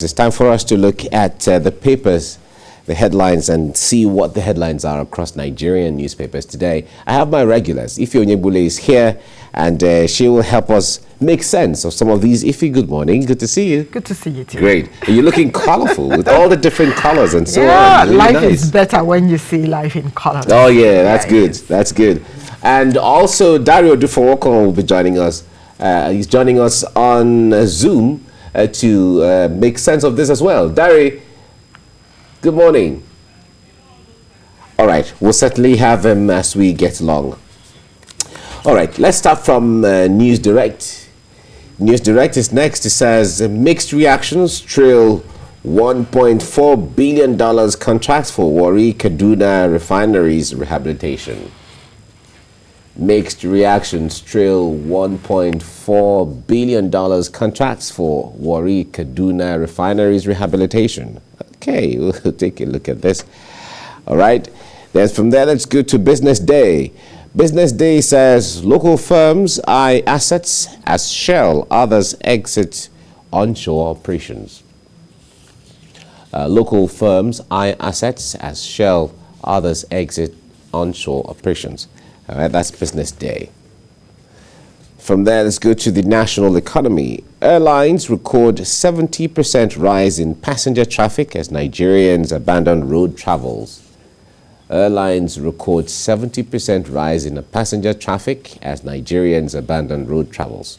It's time for us to look at the papers, the headlines, and see what the headlines are across Nigerian newspapers today. I have my regulars. Ife Onyegbule is here, and she will help us make sense of some of these. Ife, good morning. Good to see you. Good to see you too. Great. You're looking colorful with all the different colors and so on. Yeah, really life nice. is better when you see life in color. Oh, yeah, that's good. That's good. And also, Dario Odufowokan will be joining us. He's joining us on Zoom to make sense of this as well. Dari, good morning. All right, we'll certainly have him as we get along. All right, let's start from NewsDirect. NewsDirect is next. It says mixed reactions trail $1.4 billion contracts for Warri Kaduna refineries rehabilitation. Mixed reactions trail $1.4 billion contracts for Warri Kaduna refineries rehabilitation. Okay, we'll take a look at this. All right, then from there, let's go to Business Day. Business Day says local firms eye assets as Shell, others exit onshore operations. Local firms eye assets as Shell, others exit onshore operations. All right, that's Business Day. From there, let's go to the national economy. Airlines record 70% rise in passenger traffic as Nigerians abandon road travels. Airlines record 70% rise in passenger traffic as Nigerians abandon road travels.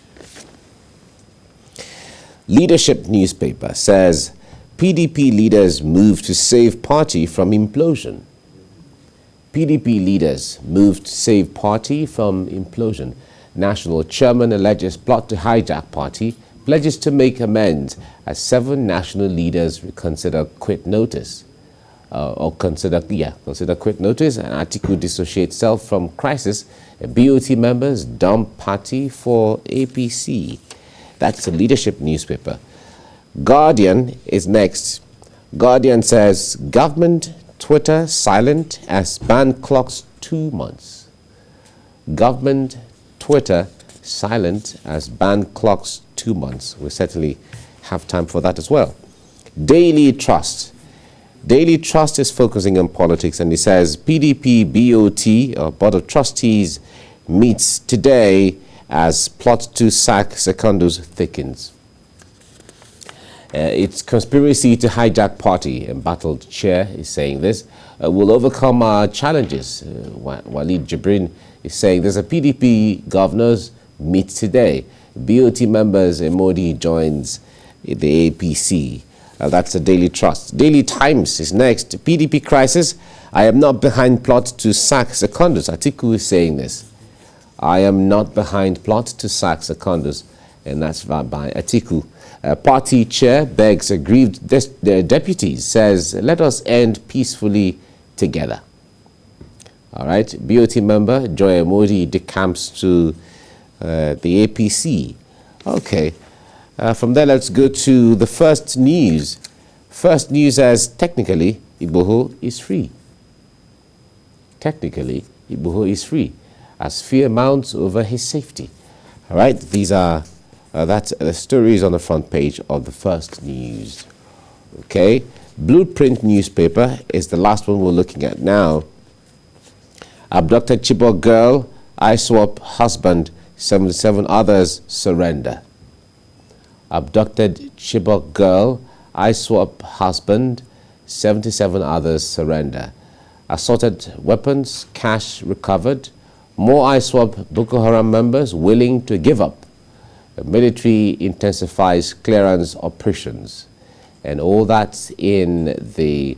Leadership newspaper says PDP leaders move to save party from implosion. PDP leaders moved to save party from implosion. National chairman alleges plot to hijack party, pledges to make amends as 7 national leaders reconsider quit notice. Consider quit notice. An article dissociates self from crisis. BOT members dump party for APC. That's a leadership newspaper. Guardian is next. Guardian says government Twitter silent as ban clocks 2 months. Government Twitter silent as ban clocks 2 months. We'll certainly have time for that as well. Daily Trust. Daily Trust is focusing on politics, and it says PDP BOT, or Board of Trustees, meets today as plot to sack Secondus thickens. Its conspiracy to hijack party, embattled chair is saying this, will overcome our challenges. Walid Jibrin is saying there's a PDP governors meet today. BOT members, Modi joins the APC. That's the Daily Trust. Daily Times is next. PDP crisis. I am not behind plot to sack Secondus. Atiku is saying this. I am not behind plot to sack Secondus. And that's by Atiku. Party chair begs aggrieved deputies, says, let us end peacefully together. All right. BOT member Joy Modi decamps to the APC. Okay. From there, let's go to the first news. First news says, technically, Igboho is free. Technically, Igboho is free, as fear mounts over his safety. All right. These are that's the stories on the front page of the first news. Okay. Blueprint newspaper is the last one we're looking at now. Abducted Chibok girl, ISWAP husband, 77 others surrender. Abducted Chibok girl, ISWAP husband, 77 others surrender. Assorted weapons, cash recovered. More ISWAP Boko Haram members willing to give up. The military intensifies clearance operations. And all that in the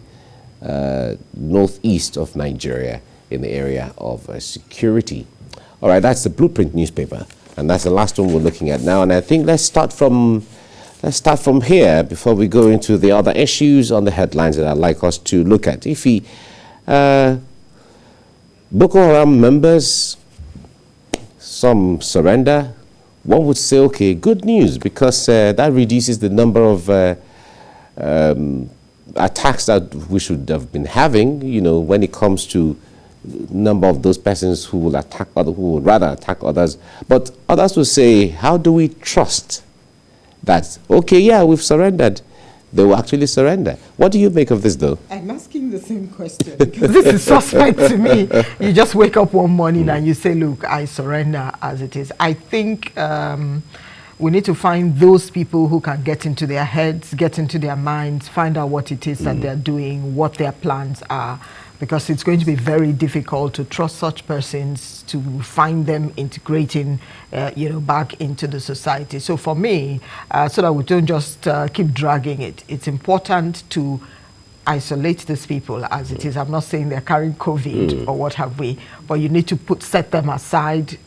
northeast of Nigeria, in the area of security. All right, that's the Blueprint newspaper. And that's the last one we're looking at now. And I think let's start from here before we go into the other issues on the headlines that I'd like us to look at. Boko Haram members, some surrender. One would say, okay, good news, because that reduces the number of attacks that we should have been having, you know, when it comes to number of those persons who will attack others, who would rather attack others. But others will say, how do we trust that, okay, yeah, we've surrendered, they will actually surrender. What do you make of this, though? I'm asking the same question. This is suspect to me. You just wake up one morning and you say, look, I surrender as it is. I think we need to find those people who can get into their heads, get into their minds, find out what it is that they're doing, what their plans are, because it's going to be very difficult to trust such persons, to find them integrating, back into the society. So for me, so that we don't just keep dragging it, it's important to isolate these people as it is. I'm not saying they're carrying COVID or what have we, but you need to set them aside,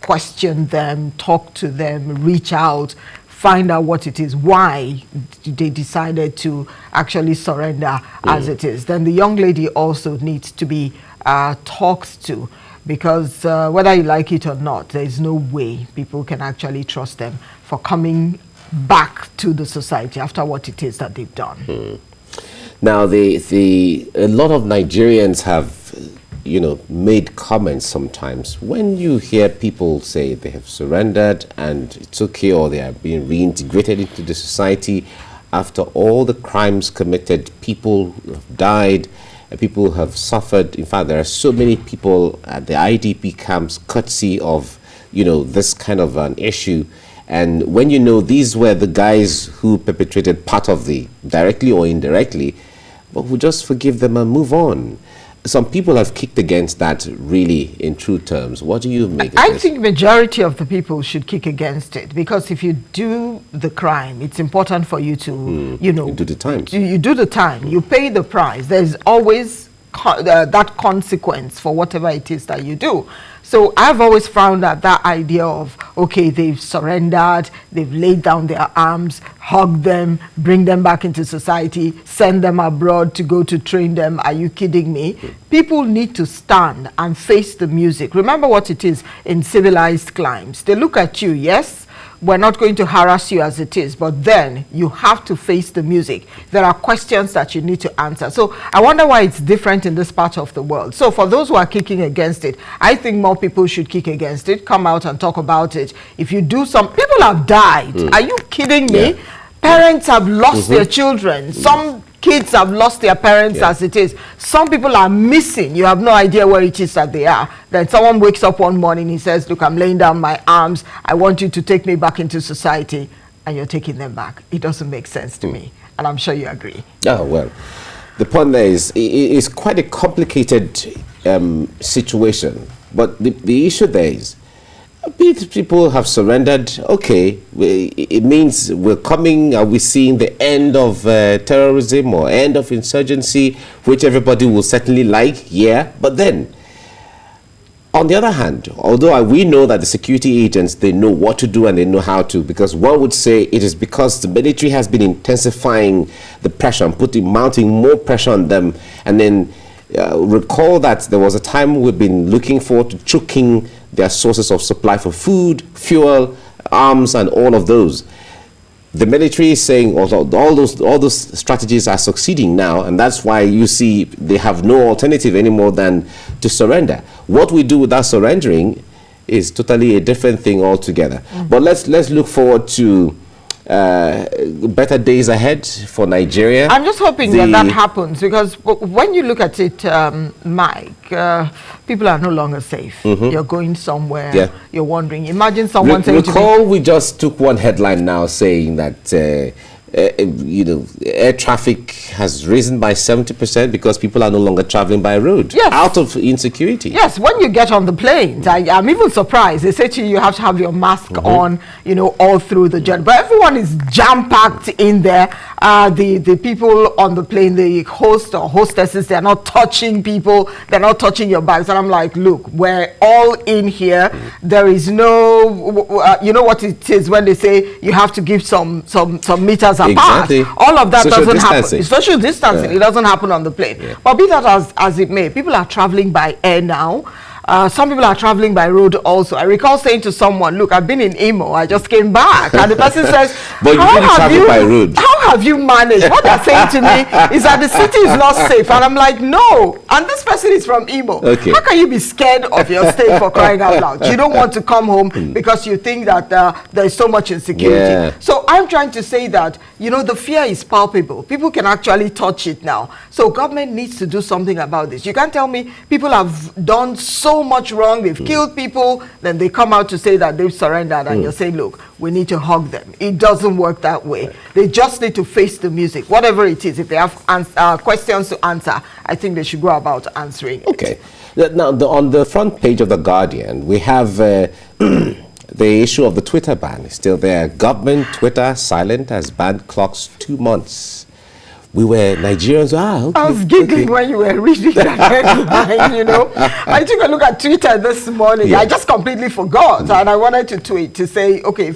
question them, talk to them, reach out, find out what it is, why they decided to actually surrender as it is. Then the young lady also needs to be talked to, because whether you like it or not, there is no way people can actually trust them for coming back to the society after what it is that they've done. Now, a lot of Nigerians have, made comments sometimes. When you hear people say they have surrendered and it's okay, or they are being reintegrated into the society after all the crimes committed, people have died, people have suffered. In fact, there are so many people at the IDP camps courtesy of, this kind of an issue. And when these were the guys who perpetrated part of directly or indirectly, but we'll just forgive them and move on. Some people have kicked against that, really, in true terms. What do you make of I this? think majority of the people should kick against it, because if you do the crime, it's important for you to, You do the time. You do the time. You pay the price. There's always that consequence for whatever it is that you do. So I've always found that idea of, okay, they've surrendered, they've laid down their arms, hug them, bring them back into society, send them abroad to go to train them. Are you kidding me? People need to stand and face the music. Remember what it is in civilized climes. They look at you, yes, we're not going to harass you as it is, but then you have to face the music. There are questions that you need to answer. So I wonder why it's different in this part of the world. So for those who are kicking against it, I think more people should kick against it, come out and talk about it. If you do people have died. Are you kidding me? Yeah. Parents have lost their children. Some kids have lost their parents as it is. Some people are missing. You have no idea where it is that they are. Then someone wakes up one morning, he says, look, I'm laying down my arms. I want you to take me back into society. And you're taking them back. It doesn't make sense to me. And I'm sure you agree. Oh, well, the point there is, it's quite a complicated situation. But the issue there is, people have surrendered. Okay, it means are we seeing the end of terrorism or end of insurgency, which everybody will certainly like? Yeah, but then, on the other hand, although we know that the security agents, they know what to do and they know how to, because one would say it is because the military has been intensifying the pressure and mounting more pressure on them. And then recall that there was a time we've been looking forward to choking their sources of supply for food, fuel, arms, and all of those. The military is saying all those strategies are succeeding now, and that's why you see they have no alternative anymore than to surrender. What we do with that surrendering is totally a different thing altogether. But let's look forward to better days ahead for Nigeria. I'm just hoping that happens, because when you look at it, Mike, people are no longer safe. You're going somewhere, you're wondering. Imagine someone saying to me, we just took one headline now saying that air traffic has risen by 70% because people are no longer traveling by road out of insecurity. Yes, when you get on the planes, I'm even surprised. They say to you, you have to have your mask on, all through the journey. But everyone is jam-packed in there. The people on the plane, the host or hostesses, they're not touching people. They're not touching your bags. And I'm like, look, we're all in here. There is no, you know what it is when they say you have to give some meters apart. Exactly. All of that Social doesn't distancing. happen. Social distancing, it doesn't happen on the plane. But be that as it may, people are traveling by air now. Some people are traveling by road also. I recall saying to someone, look, I've been in Imo, I just came back. And the person says, but you didn't travel by road. How how have you managed? What they're saying to me is that the city is not safe. And I'm like, no. And this person is from Imo. Okay. How can you be scared of your state for crying out loud? You don't want to come home because you think that there is so much insecurity. Yeah. So I'm trying to say that, you know, the fear is palpable. People can actually touch it now. So government needs to do something about this. You can't tell me people have done so much wrong. They've killed people. Then they come out to say that they've surrendered. And you're saying, look, we need to hug them. It doesn't work that way. They just need to face the music, whatever it is. If they have questions to answer, I think they should go about answering it. Okay. Now, on the front page of The Guardian, we have the issue of the Twitter ban is still there. Government Twitter silent as ban clocks 2 months. We were Nigerians. Okay, I was giggling when you were reading that headline, you know. I took a look at Twitter this morning. Yeah. I just completely forgot. And I wanted to tweet to say, okay,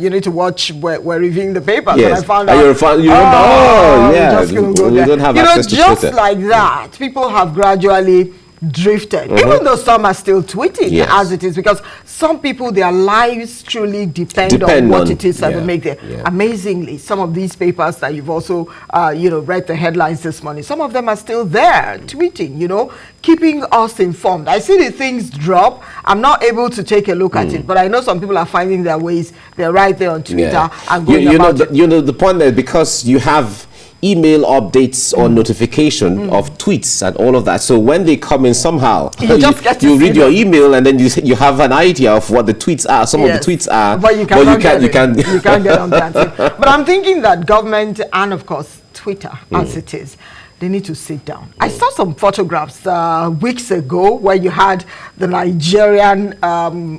you need to watch, we're reviewing the papers. Yes. And I found you out. remember? Oh, yeah. Just couldn't go We there. don't have you know, access to just Twitter. like that, people have gradually drifted, even though some are still tweeting as it is, because some people, their lives truly depend on what it is that they make there. Amazingly, some of these papers that you've also you know, read the headlines this morning, some of them are still there tweeting, you know, keeping us informed. I see the things drop. I'm not able to take a look at it, but I know some people are finding their ways. They're right there on Twitter and going about it. You know, the point is because you have email updates or notification of tweets and all of that. So when they come in somehow, you read your email and then you have an idea of what the tweets are. Some of the tweets are, but you can't get on that. But I'm thinking that government and of course Twitter, as it is, they need to sit down. I saw some photographs weeks ago where you had the Nigerian,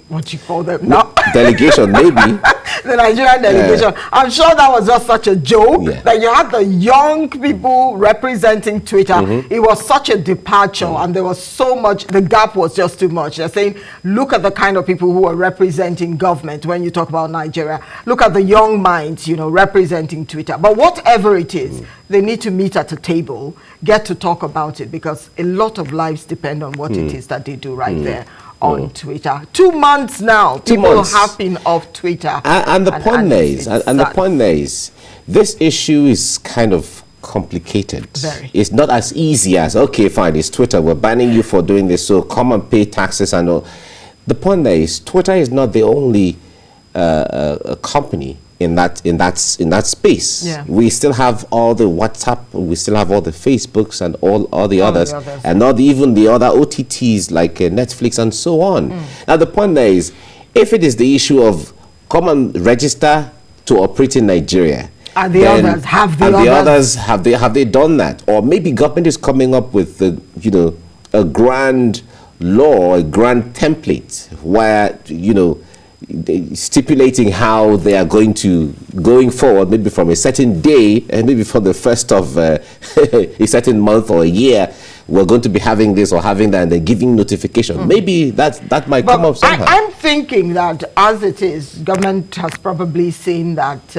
what do you call them now? Delegation, maybe. The Nigerian delegation. I'm sure that was just such a joke that you had the young people representing Twitter. It was such a departure and there was so much, the gap was just too much. They're saying, look at the kind of people who are representing government when you talk about Nigeria. Look at the young minds, you know, representing Twitter. But whatever it is, they need to meet at a table, get to talk about it, because a lot of lives depend on what it is that they do right there on Twitter. 2 months now, people have been off Twitter. And the point is, this issue is kind of complicated. Very. It's not as easy as, okay, fine, it's Twitter, we're banning you for doing this, so come and pay taxes and all. The point is, Twitter is not the only company in that space. We still have all the WhatsApp, we still have all the Facebooks and all the others, and not even the other OTTs like Netflix and so on. Now the point there is, if it is the issue of come and register to operate in Nigeria, and the others have they done that? Or maybe government is coming up with a grand law, a grand template where stipulating how they are going forward, maybe from a certain day and maybe from the first of a certain month or a year, we're going to be having this or having that, and then giving notification. Maybe that might come up somehow. I'm thinking that as it is, government has probably seen that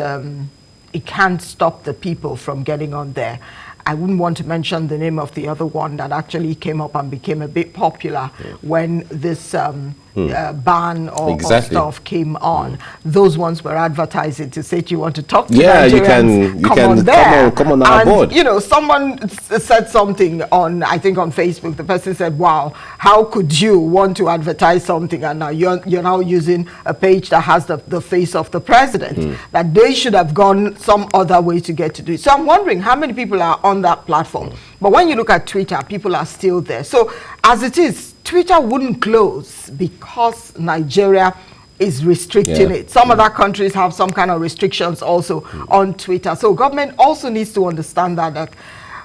it can't stop the people from getting on there. I wouldn't want to mention the name of the other one that actually came up and became a bit popular when this ban or stuff came on. Those ones were advertising to say, do you want to talk to Nigerians? you can come on our board. You know, someone said something on, I think on Facebook. The person said, wow, how could you want to advertise something and now you're now using a page that has the face of the president, that they should have gone some other way to get to do it. So I'm wondering how many people are on that platform. But when you look at Twitter, people are still there. So as it is, Twitter wouldn't close because Nigeria is restricting it. Some other countries have some kind of restrictions also on Twitter. So government also needs to understand that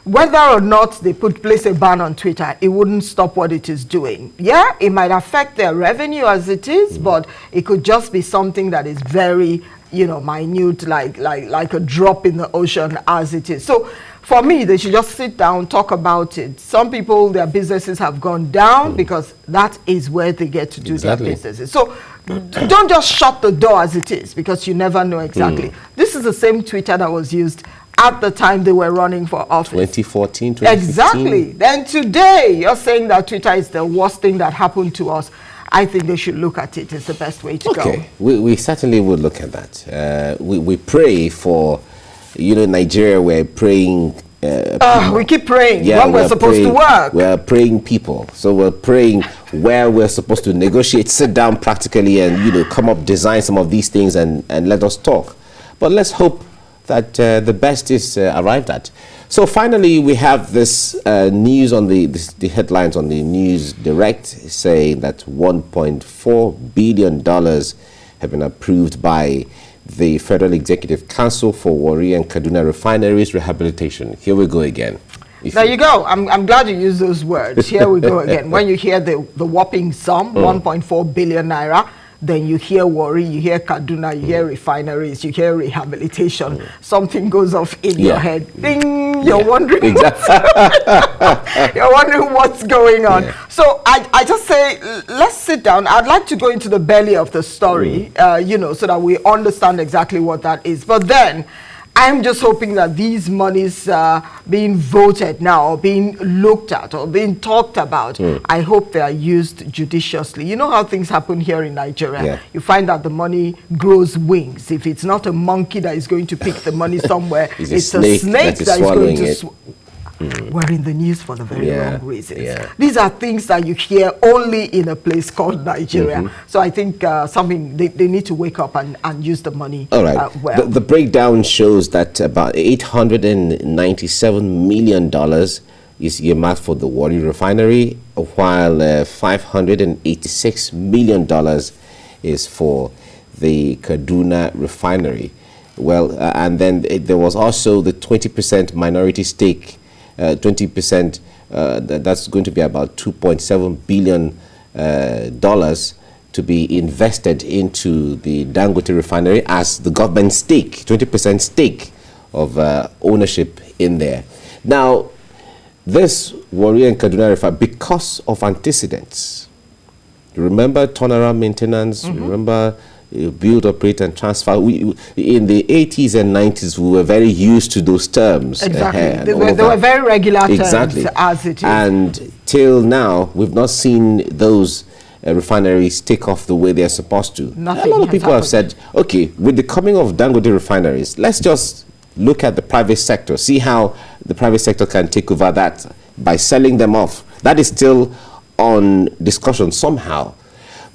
whether or not they place a ban on Twitter, it wouldn't stop what it is doing. Yeah, it might affect their revenue as it is, but it could just be something that is very, minute, like a drop in the ocean as it is. So for me, they should just sit down, talk about it. Some people, their businesses have gone down because that is where they get to do their businesses. So don't just shut the door as it is, because you never know exactly. This is the same Twitter that was used at the time they were running for office. 2014, 2015. Exactly. Then today, you're saying that Twitter is the worst thing that happened to us. I think they should look at it as the best way to go. We certainly would look at that. We pray for you know, Nigeria, we're praying. We keep praying yeah, when we're supposed to work. We're praying people. So we're praying where we're supposed to negotiate, sit down practically and, you know, come up, design some of these things and let us talk. But let's hope that the best is arrived at. So finally, we have this news on the headlines on the NewsDirect saying that $1.4 billion have been approved by the Federal Executive Council for Warri and Kaduna refineries rehabilitation. Here we go again. There you go. I'm glad you used those words. Here we go again. When you hear the whopping sum, 1.4 billion naira, then you hear Warri, you hear Kaduna, you hear refineries, you hear rehabilitation. Something goes off in your head. Ding! You're wondering. Exactly. You're wondering what's going on. So I just say, let's sit down. I'd like to go into the belly of the story, you know, so that we understand exactly what that is. But then, I'm just hoping that these monies being voted now, being looked at or being talked about, I hope they are used judiciously. You know how things happen here in Nigeria. Yeah. You find that the money grows wings. If it's not a monkey that is going to pick the money somewhere, it's a snake that is going to we're in the news for the very wrong reasons. These are things that you hear only in a place called Nigeria. So I think something they need to wake up and use the money. All right. Well. The breakdown shows that about $897 million is earmarked for the Warri refinery, while $586 million is for the Kaduna refinery. Well, and then there was also the 20% minority stake. 20%, that's going to be about $2.7 billion to be invested into the Dangote refinery as the government stake, 20% stake of ownership in there. Now, this Warri and Kaduna refinery, because of antecedents, remember turnaround maintenance, remember build, operate, and transfer. In the 80s and 90s, we were very used to those terms. Exactly. They were very regular terms, as it is. And till now, we've not seen those refineries take off the way they're supposed to. Nothing a lot of people have said, okay, with the coming of Dangote refineries, let's just look at the private sector, see how the private sector can take over that by selling them off. That is still on discussion somehow.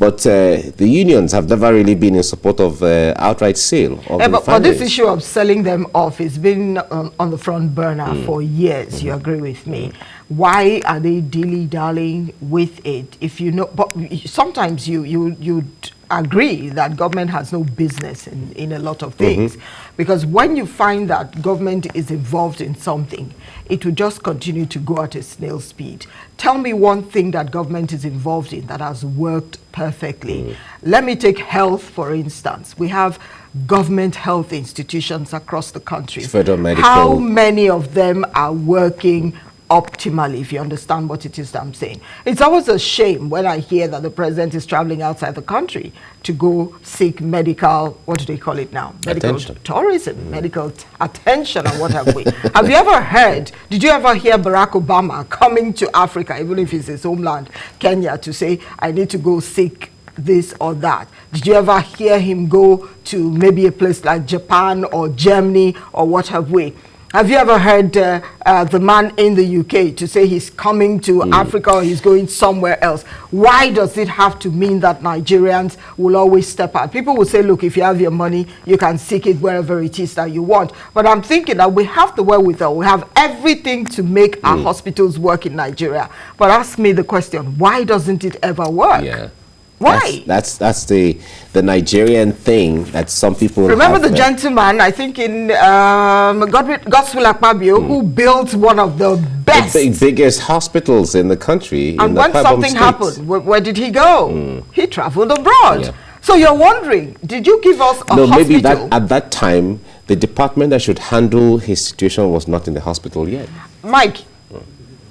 But the unions have never really been in support of outright sale of refineries. But this issue of selling them off has been on the front burner for years. You agree with me? Why are they dilly-dallying with it? If you know, but sometimes you agree that government has no business in a lot of things, because when you find that government is involved in something, it will just continue to go at a snail speed. Tell me one thing that government is involved in that has worked perfectly. Let me take health, for instance. We have government health institutions across the country. Federal medical. How many of them are working optimally, if you understand what it is that I'm saying? It's always a shame when I hear that the president is traveling outside the country to go seek medical, what do they call it now? Medical tourism, medical attention, and what have we. Have you ever heard, did you ever hear Barack Obama coming to Africa, even if it's his homeland, Kenya, to say, I need to go seek this or that? Did you ever hear him go to maybe a place like Japan or Germany or what have we? Have you ever heard the man in the UK to say he's coming to Africa or he's going somewhere else? Why does it have to mean that Nigerians will always step out? People will say, look, if you have your money, you can seek it wherever it is that you want. But I'm thinking that we have the wherewithal. We have everything to make our hospitals work in Nigeria. But ask me the question, why doesn't it ever work? Yeah. Why? That's the Nigerian thing that some people remember the gentleman, I think in Godswill Akpabio, who built one of the best, the biggest hospitals in the country. And when something happened, where did he go? He traveled abroad. Yeah. So you're wondering, did you give us a hospital? Maybe that at that time, the department that should handle his situation was not in the hospital yet. Mike,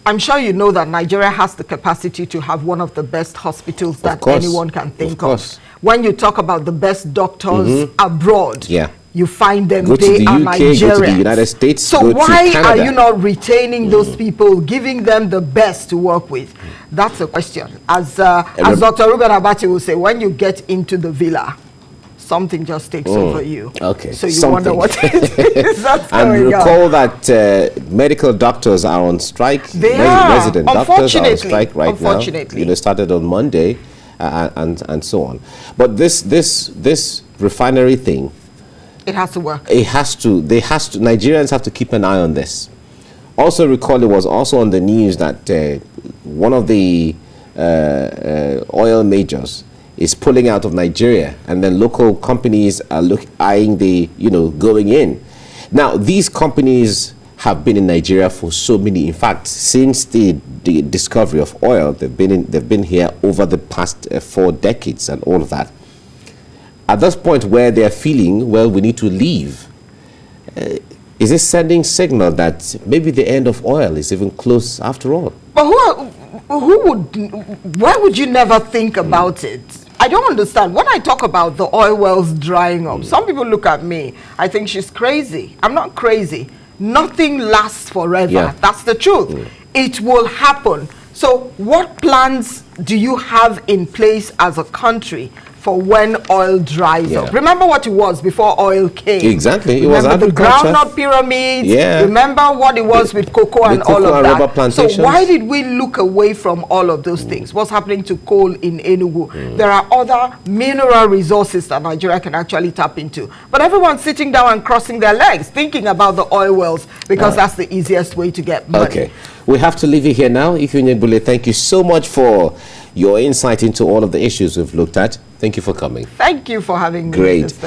I'm sure you know that Nigeria has the capacity to have one of the best hospitals that anyone can think of. When you talk about the best doctors abroad, you find them, they are Nigerians. Go to the United States, so why are you not retaining those people, giving them the best to work with? That's a question. As Dr. Ruben Abati will say, when you get into the villa, something just takes over you. Okay. So you Something. wonder what is that's And going recall on. that medical doctors are on strike. They are. Resident doctors are on strike right now. Unfortunately. You know, started on Monday, and so on. But this refinery thing, It has to work. Nigerians have to keep an eye on this. Also recall, it was also on the news that one of the oil majors is pulling out of Nigeria, and then local companies are eyeing the, going in. Now, these companies have been in Nigeria for so many. In fact, since the discovery of oil, they've been here over the past 4 decades and all of that. At this point where they're feeling, well, we need to leave, is this sending signal that maybe the end of oil is even close after all? But why would you never think about it? I don't understand. When I talk about the oil wells drying up, some people look at me, I think she's crazy. I'm not crazy. Nothing lasts forever. Yeah. That's the truth. It will happen. So what plans do you have in place as a country for when oil dries up? Remember what it was before oil came. Exactly. Remember it was agriculture. the groundnut pyramids. Yeah. Remember what it was with cocoa and all of that. Rubber plantations. So why did we look away from all of those things? What's happening to coal in Enugu? There are other mineral resources that Nigeria can actually tap into. But everyone's sitting down and crossing their legs, thinking about the oil wells, because that's the easiest way to get money. Okay. We have to leave you here now. Onyegbule, thank you so much for your insight into all of the issues we've looked at. Thank you for coming. Thank you for having me. Great. Mr.